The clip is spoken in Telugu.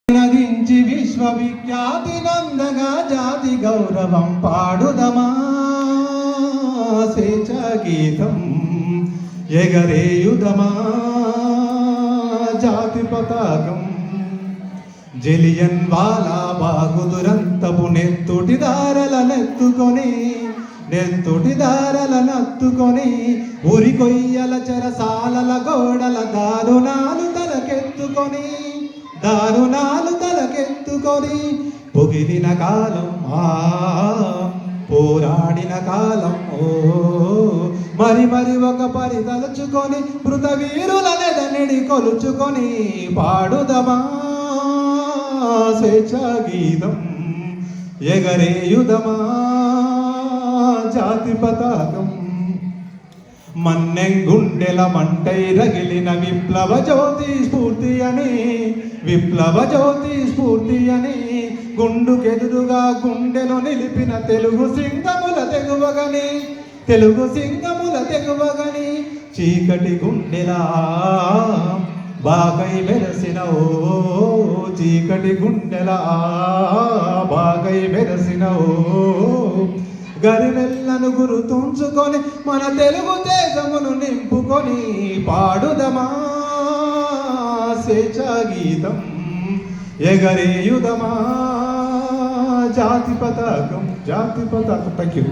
నదించి విశ్వవిఖ్యాతి నందగా జాతి గౌరవం పాడుదమా స్వేచ్ఛ గీతం ఎగరేయుదమా జాతి పతాకం. జలియన్ వాలా బాగు దురంతపు నెత్తుటి దారలనెత్తుకొని ఉరి కొయ్యల చెరసాలల గోడల దారుణాలు తలకెత్తుకొని పొగిలిన కాలం పోరాడిన కాలం మరి ఒక పరి తలుచుకొని మృత వీరులనెదనిడి కొలుచుకొని పాడుదమా స్వేచ్ఛ గీతం ఎగరేయుదమా జాతి పతాకం. మన్నెంగుండెల మంటై రగిలిన విప్లవ జ్యోతి స్ఫూర్తి అని గుండుకెదురుగా గుండెలో నిలిపిన తెలుగు సింగముల తెగువగని చీకటి గుండెలా బాగై వెలసిన గరిమెల్లను గుర్తుంచుకొని మన తెలుగు దేశమును నింపుకొని పాడుదమా స్వేచ్ఛ గీతం ఎగరేయుదమా జాతి పతాకం. Thank you.